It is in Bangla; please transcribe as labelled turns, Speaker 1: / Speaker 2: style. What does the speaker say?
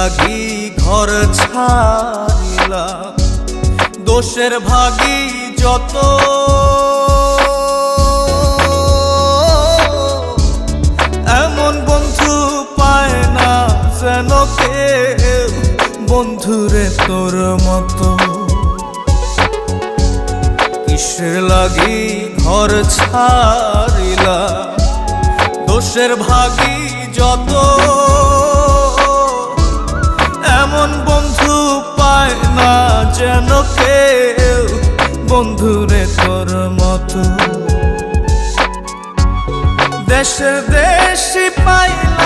Speaker 1: লাগি ঘর ছাড়িলাম, দোষের ভাগী যত এমন বন্ধু পায় না যেন কেউ, বন্ধুরে তোর মতো। কিসের লাগি ঘর ছাড়িলাম, দোষের ভাগী যত এমন বন্ধু পায় না যেন কেউ, বন্ধুরে তোর মতো। দেশের দেশি পাইলে